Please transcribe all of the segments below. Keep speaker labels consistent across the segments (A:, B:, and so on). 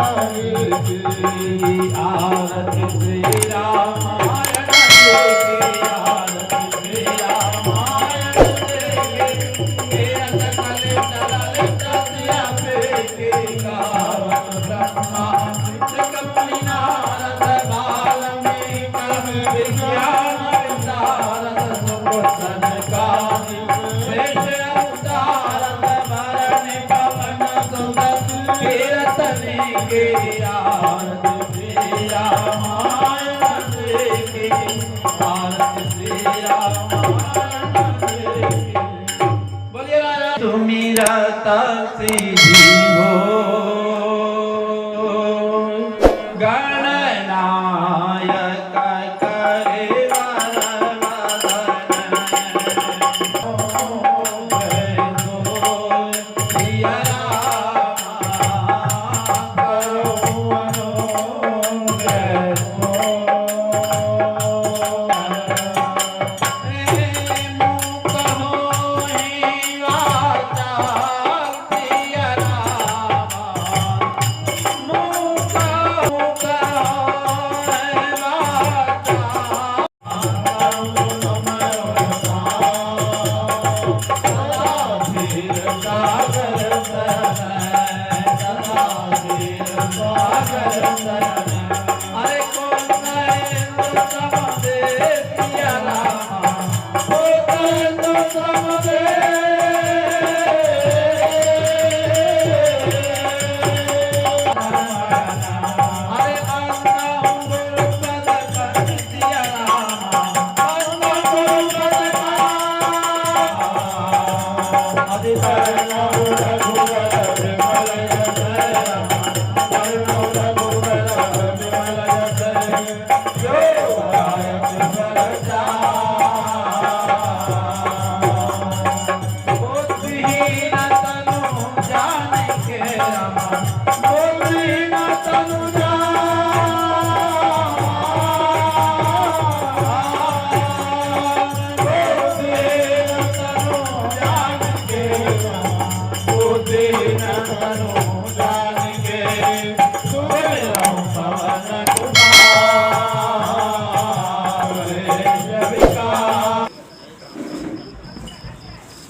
A: आरती श्री रामायण आरती श्री रामायण तुम्ही रतासी जीवो गणनायक करे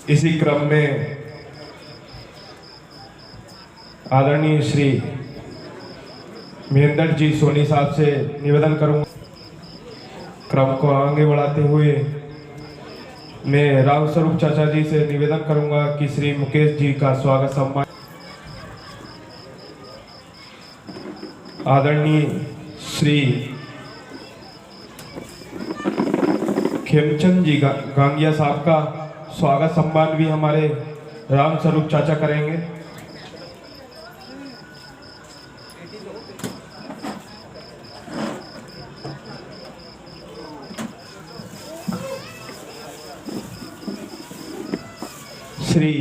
B: इसी क्रम में आदरणीय श्री महेंद्र जी सोनी साहब से निवेदन करूंगा। क्रम को आगे बढ़ाते हुए मैं राव स्वरूप चाचा जी से निवेदन करूंगा कि श्री मुकेश जी का स्वागत सम्मान आदरणीय श्री खेमचंद जी गांगिया साहब का स्वागत सम्मान भी हमारे राम स्वरूप चाचा करेंगे। श्री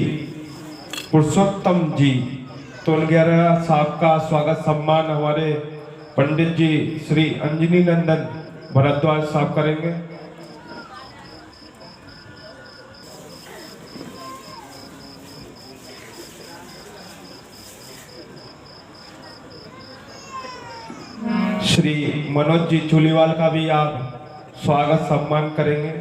B: पुरुषोत्तम जी तोनगेरा साहब का स्वागत सम्मान हमारे पंडित जी श्री अंजनी नंदन भरद्वाज साहब करेंगे। श्री मनोज जी चूलीवाल का भी आप स्वागत सम्मान करेंगे।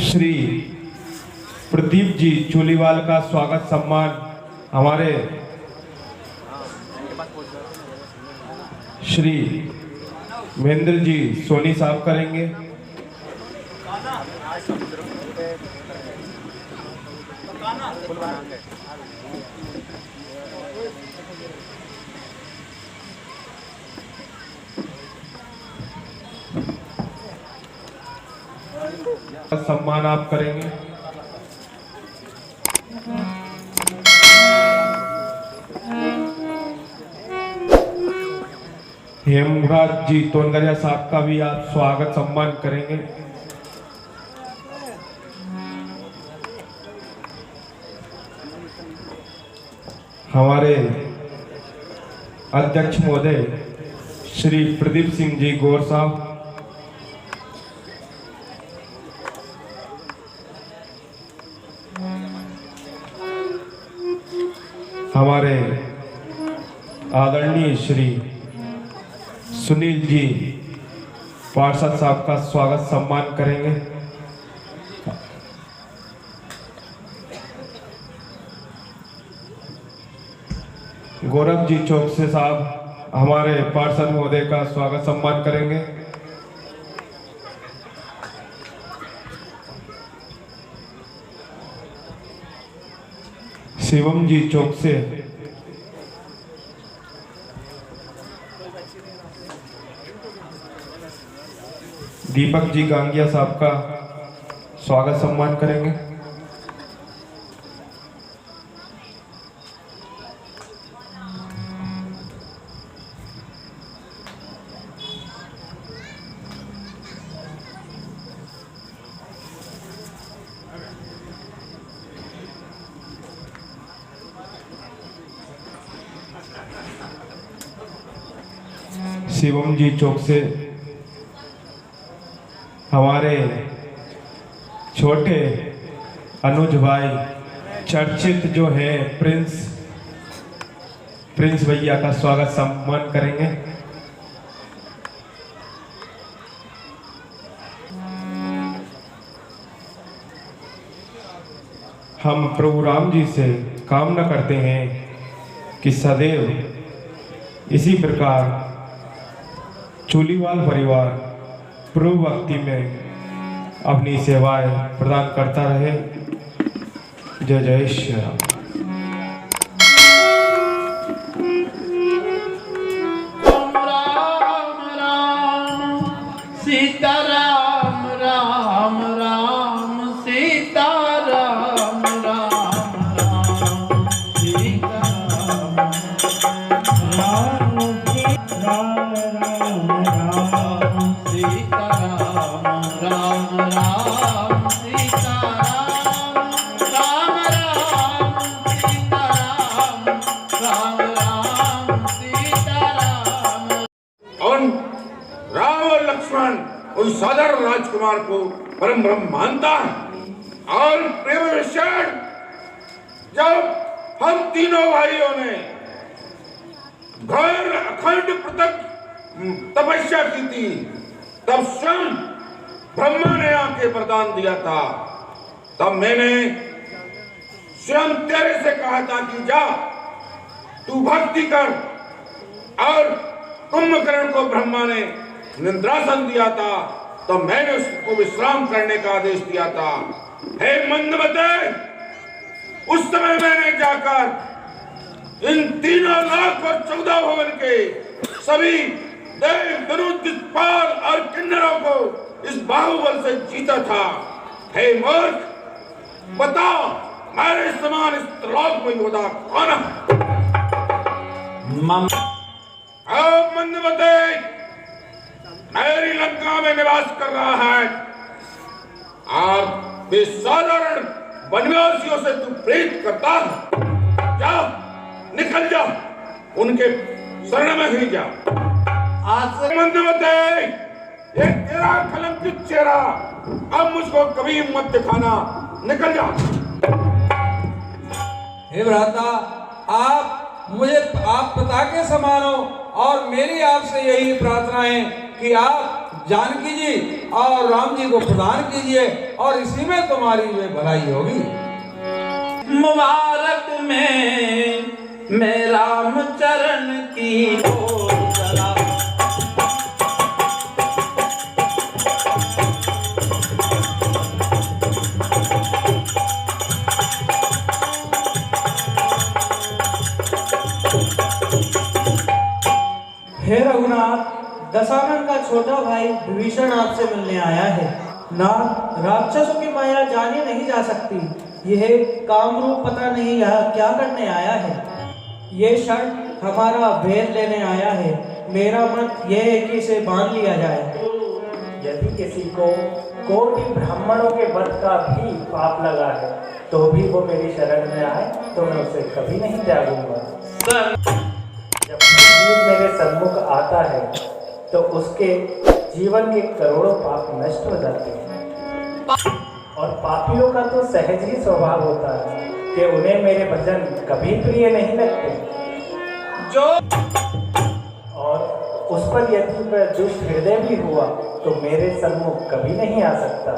B: श्री प्रदीप जी चूलीवाल का स्वागत सम्मान हमारे श्री महेंद्र जी सोनी साहब करेंगे। सम्मान आप करेंगे। हेमराज जी तोनगरिया साहब का भी आप स्वागत सम्मान करेंगे। हमारे अध्यक्ष महोदय श्री प्रदीप सिंह जी गौर साहब, हमारे आदरणीय श्री सुनील जी पार्षद साहब का स्वागत सम्मान करेंगे। गौरव जी चौकसे साहब हमारे पार्षद महोदय का स्वागत सम्मान करेंगे। शिवम जी चौकसे दीपक जी गांगिया साहब का स्वागत सम्मान करेंगे। शिवम जी चौक से हमारे छोटे अनुज भाई चर्चित जो है प्रिंस भैया का स्वागत सम्मान करेंगे। हम प्रभु राम जी से कामना करते हैं कि सदैव इसी प्रकार चूलीवाल परिवार प्रभु भक्ति में अपनी सेवाएं प्रदान करता रहे। जय जय श्री राम।
A: राम राम सीता राम राम राम सीता राम राम राम सीता राम राम सीता राम राम सीता राम राम सीता राम सीता राम।
C: और राम और लक्ष्मण उस साधारण राजकुमार को परम ब्रह्म मानता है। और प्रेम विषय जब हम तीनों भाइयों ने घोर अखंड पृथक तपस्या की थी तब स्वयं ब्रह्मा ने आके वरदान दिया था। तब मैंने स्वयं तेरे से कहा था कि जा तू भक्ति कर। और कुंभकर्ण को ब्रह्मा ने निद्रासन दिया था तो मैंने उसको विश्राम करने का आदेश दिया था। हे मंदमते, उस समय मैंने जाकर इन तीनों लाख और 14 भवन के सभी देव धनुष दिक्पाल और किन्नरों को इस बाहुबल से जीता था। हे मूर्ख, बता मेरे समान इस त्रिलोक में योद्धा कौन है? अब मंदमते मेरी लंका में निवास कर रहा है और बेसाधारण वनवासियों से तू प्रेत करता है। जा निकल जा, उनके शरण में ही जा। आज मंदमते ये तेरा कलंकित चेहरा अब मुझको कभी मत दिखाना, निकल जा।
D: हे भ्राता, आप मुझे आप पिता के समान हो और मेरी आपसे यही प्रार्थना है कि आप जानकी जी और राम जी को प्रदान कीजिए और इसी में तुम्हारी जो भलाई होगी।
A: मुबारक में मैं राम चरण की ओर चला।
E: हे रघुनाथ, दशानन का छोटा भाई विभीषण आपसे मिलने आया है। नाथ, राक्षसों की माया जानी नहीं जा सकती। यह कामरूप पता नहीं यहाँ क्या करने आया है। ये क्षण हमारा भेद लेने आया है। मेरा मत यह है कि इसे बांध लिया जाए।
F: यदि किसी को कोटि ब्राह्मणों के वध का भी पाप लगा है तो भी वो मेरी शरण में आए तो मैं उसे कभी नहीं त्यागूंगा। जब जीव मेरे सम्मुख आता है तो उसके जीवन के करोड़ों पाप नष्ट हो जाते हैं। और पापियों का तो सहज ही स्वभाव होता है कि उन्हें मेरे भजन कभी प्रिय नहीं लगते।
A: जो
F: और उस पर यदि वह दुष्ट हृदय भी हुआ तो मेरे सम्मुख कभी नहीं आ सकता।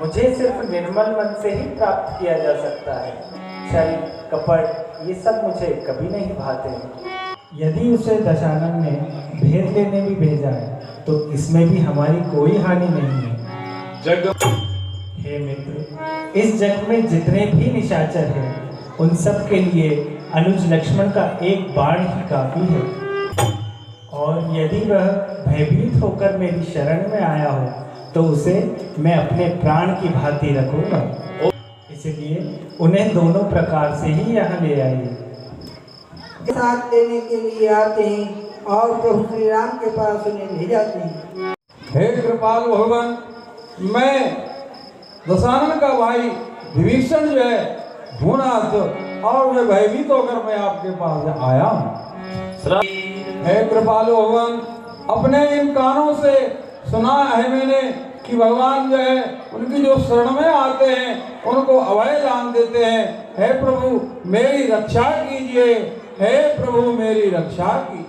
F: मुझे सिर्फ निर्मल मन से ही प्राप्त किया जा सकता है। छल कपट ये सब मुझे कभी नहीं भाते।
E: यदि उसे दशानन ने भेद लेने भी भेजा है तो इसमें भी हमारी कोई हानि नहीं है। हे मित्र, इस जग में जितने भी निशाचर हैं उन सब के लिए अनुज लक्ष्मण का एक बाण ही काफी है। और यदि वह भयभीत होकर मेरी शरण में आया हो तो उसे मैं अपने प्राण की भांति रखूंगा। इसलिए उन्हें दोनों प्रकार से ही यहाँ ले आइए।
G: साथ लेने के लिए आते हैं और प्रभु श्री राम के पास उन्हें ले जाते हैं।
D: हे कृपाल भगवान, मैं दशानन का भाई विभीषण जो है भूनाथ और मैं भयभीत होकर मैं आपके पास आया हूँ। हे कृपालु भगवान, अपने इन कानों से सुना है मैंने कि भगवान जो है उनकी जो शरण में आते हैं उनको अभय दान देते हैं। हे प्रभु मेरी रक्षा कीजिए, हे प्रभु मेरी रक्षा की।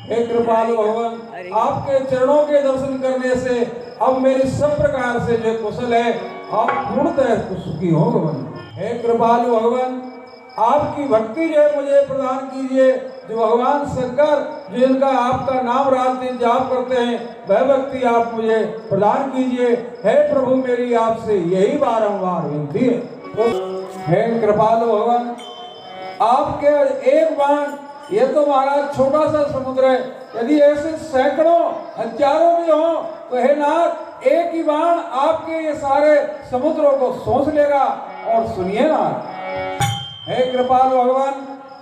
D: हे कृपालु भगवान, आपके चरणों के दर्शन करने से अब मेरी सब प्रकार से जो कुशल है आप पूर्णतः सुखी हो भगवान। हे कृपालु भगवान, आपकी भक्ति जो है मुझे प्रदान कीजिए। जो भगवान शंकर जो इनका आपका नाम रात दिन जाप करते हैं वह भक्ति आप मुझे प्रदान कीजिए। हे प्रभु मेरी आपसे यही बारंबार विनती है। हे कृपालु भगवान, आपके एक बाण, ये तो महाराज छोटा सा समुद्र है, यदि ऐसे सैकड़ों हजारों भी हो तो हे नाथ एक ही बाण आपके ये सारे समुद्रों को सोच लेगा। और सुनिए ना, हे कृपालु भगवान,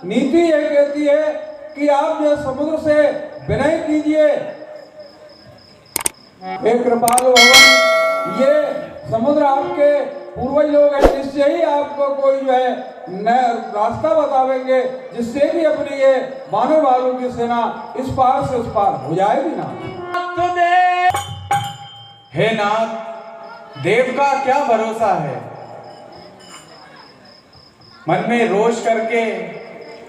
D: नीति यह कहती है कि आप जो समुद्र से विनय कीजिए। हे कृपालु भगवान, ये समुद्र आपके पूर्वज लोग हैं, निश्चय ही आपको कोई जो है रास्ता बतावेंगे जिससे भी अपनी ये मानव वालों की सेना इस पार से उस पार हो जाएगी ना।
H: हे नाथ, देव का क्या भरोसा है, मन में रोष करके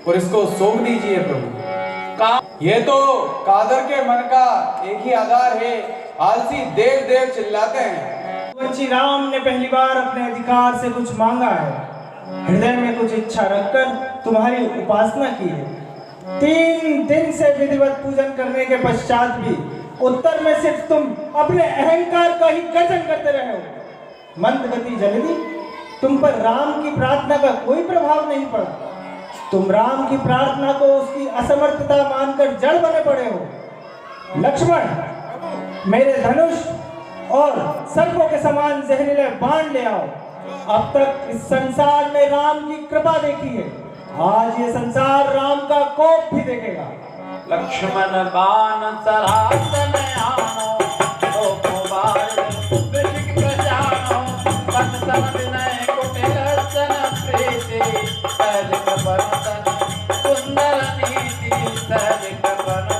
H: और इसको सौंप दीजिए प्रभु। ये तो कादर के मन का एक ही आधार है, आलसी देव देव चिल्लाते हैं।
F: श्री राम ने पहली बार अपने अधिकार से कुछ मांगा है, हृदय में कुछ इच्छा रखकर तुम्हारी उपासना की है। 3 दिन से विधिवत पूजन करने के पश्चात भी उत्तर में सिर्फ तुम अपने अहंकार का ही गर्जन करते रहे हो। मंदगति जल्दी तुम पर राम की प्रार्थना का कोई प्रभाव नहीं पड़ा। तुम राम की प्रार्थना को उसकी असमर्थता मानकर जड़ बने पड़े हो। लक्ष्मण, मेरे धनुष और सर्पों के समान जहरीले बाण ले आओ। अब तक इस संसार में राम की कृपा देखी है, आज ये संसार राम का कोप भी देखेगा।
A: लक्ष्मण बाण सरासन आनो, तो कुमार विषिक जानो, पन समझ नए कुटिल सन प्रीति, सहज कपन सुंदर नीति, सहज कपन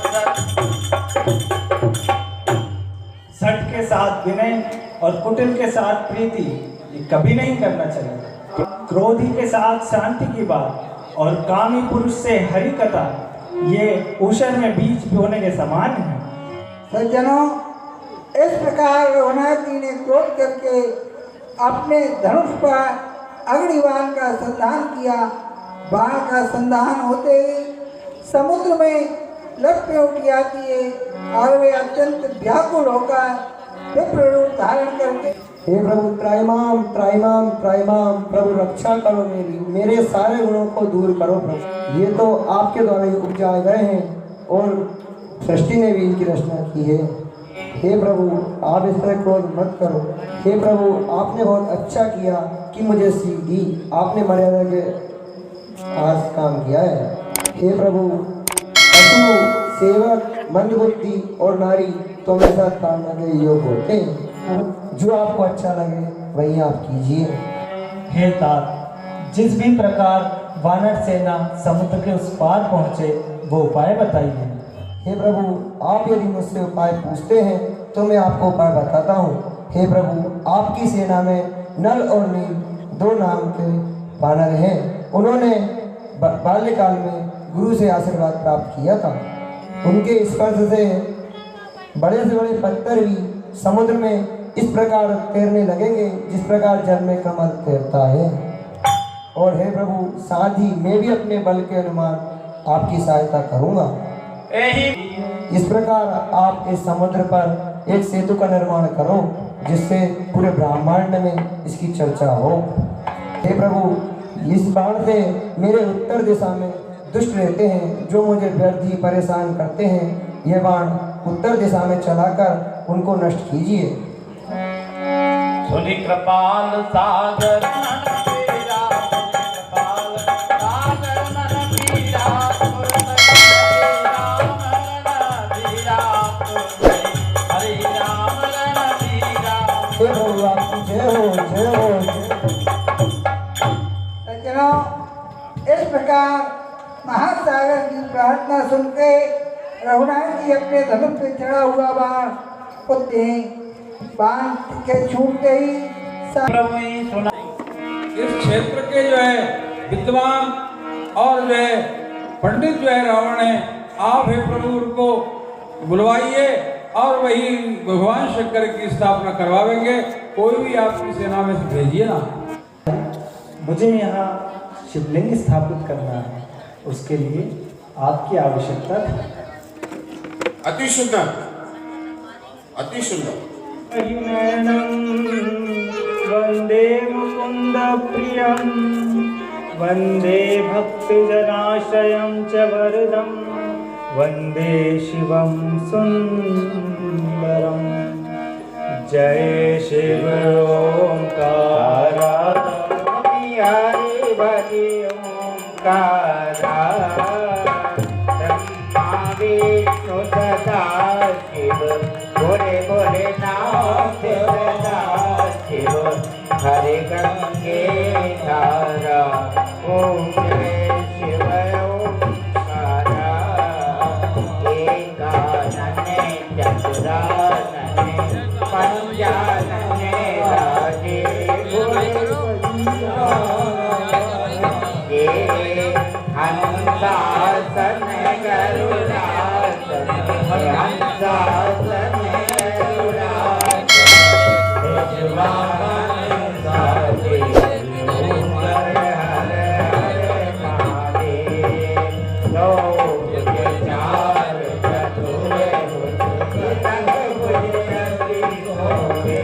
F: सठ के साथ विनय और कुटिल के साथ प्रीति ये कभी नहीं करना चाहिए। क्रोधी के साथ शांति की बात और कामी पुरुष से हरि कथा ये ऊषर में बीज बोने के समान है।
G: सज्जनों, इस प्रकार रघुनाथ जी ने क्रोध करके अपने धनुष पर अग्निबाण का संधान किया। बाण का संधान होते ही समुद्र में लपटें उठ जाती है और वे अत्यंत व्याकुल होकर विप्र रूप धारण करके,
I: हे प्रभु त्रायमाम त्रायमाम त्रायमाम, प्रभु रक्षा करो मेरे सारे गुणों को दूर करो प्रभु। ये तो आपके द्वारा ही उपजाए गए हैं और सृष्टि ने भी इनकी रचना की है। हे प्रभु आप इस तरह क्रोध मत करो। हे प्रभु आपने बहुत अच्छा किया कि मुझे सीख दी, आपने मर्यादा के आज काम किया है। हे प्रभु पशु सेवक मंदबुद्धि और नारी तो मेरे साथ काम करने के योग होते हैं, जो आपको अच्छा लगे वही आप कीजिए।
F: हे तात, जिस भी प्रकार वानर सेना समुद्र के उस पार पहुँचे वो उपाय बताइए।
I: हे प्रभु आप यदि मुझसे उपाय पूछते हैं तो मैं आपको उपाय बताता हूँ। हे प्रभु, आपकी सेना में नल और नील 2 नाम के वानर हैं। उन्होंने बाल्यकाल में गुरु से आशीर्वाद प्राप्त किया था। उनके स्पर्श से बड़े से बड़े पत्थर भी समुद्र में इस प्रकार तैरने लगेंगे जिस प्रकार जल में कमल तैरता है। और हे प्रभु, साथ ही मैं भी अपने बल के अनुमान आपकी सहायता करूंगा। इस प्रकार आप इस समुद्र पर एक सेतु का निर्माण करो जिससे पूरे ब्रह्मांड में इसकी चर्चा हो। हे प्रभु, इस बाण से मेरे उत्तर दिशा में दुष्ट रहते हैं जो मुझे व्यर्थ ही परेशान करते हैं। यह बाण उत्तर दिशा में चलाकर उनको नष्ट कीजिए।
A: सुनि कृपाल सागर मन पीरा, कृपाल सागर मन पीरा, हरे राम रणधीरा।
I: हे प्रभु, आपकी जय हो, जय हो।
G: सज्जनों, इस प्रकार महासागर की प्रार्थना सुन के रघुनाथ जी अपने धनुष पे चढ़ा हुआ बाण पुते बाण के छूट गई।
A: प्रभु ही सुना।
D: इस क्षेत्र के जो है विद्वान और जो है पंडित जो है रावण है, आप हे प्रभु उनको बुलवाइए और वही भगवान शंकर की स्थापना करवाएंगे। कोई भी आपकी सेना में से भेजिए ना।
F: मुझे यहाँ शिवलिंग स्थापित करना है, उसके लिए आपकी आवश्यकता थी।
C: अति सुंदर, अति सुंदर।
F: वंदे मुकुंद प्रियम, वंदे भक्तजनाश्रयं च वरदं, वंदे शिवं सुंदरम। जय शिव ओंकारा, हरि भजि ओंकारा, ब्रह्मा विष्णु सदा शिव, भोले भोले नाथ सदा शिव, हरे गंगे धारा, ओम जय शिव ओंकारा, एकानने चतुरानने पंचानने राजे, हंसासन गरुड़ासन, हंसासन गरुड़ासन, वाहन साजे, हर हर हर महादेव, लोक चार चतुर रंग भुजंती होए,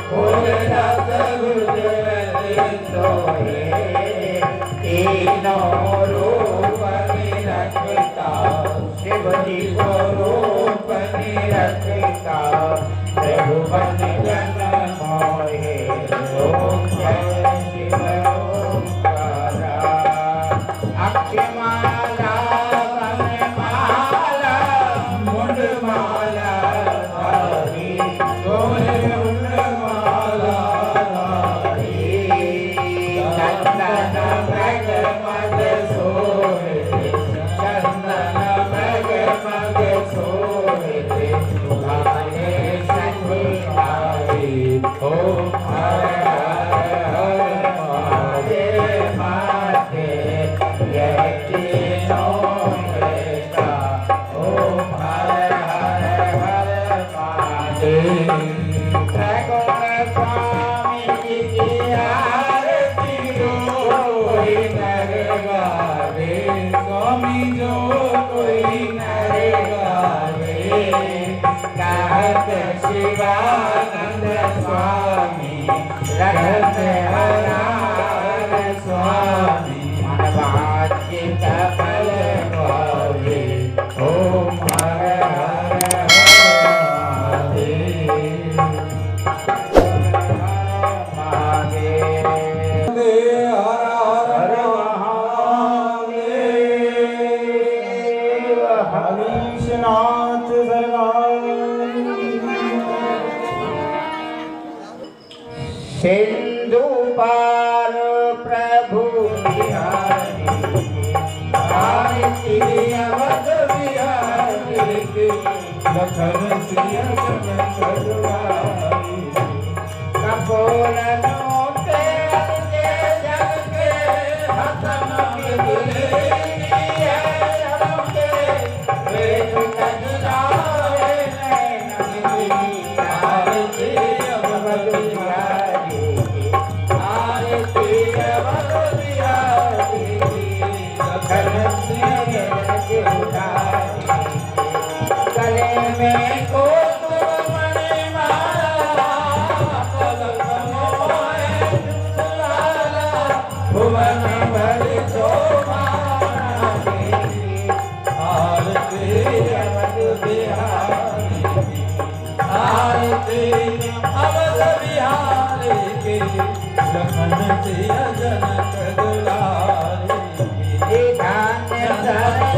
F: फूल रस गुजरती सोए, तीनों रूप निरखता, शिव जी को रूप निरखता, त्रिभुवन जन मोहे, ओम जय शिव ओंकारा। अक्षमाला वनमाला, मुंडमाला धारी, मुंडमाला धारी, चंदन मृग मद सोहे, चंदन मृग मद सोहे, तुम्हारे संगी ओम हर हर हर महादेव माते, यह तीनों बेटा, ओम हर हर हर महादेव। त्रिगुण स्वामी जी की आरती कोई नर गावे, स्वामी जो कोई नर गावे, कहत शिवानंद स्वामी, रघुत हरार स्वामी, मन वांछित फल पावे, ओम हर हर महादेव। महादेव हर महादेव, हरीशनाथ सरकार। सिंधु पार प्रभु बिहारी, भारती अवध बिहारी, लखन सिया करुणाई,
A: लखन सिया जनक दुलारे धन्य धन्य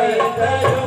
J: Hey,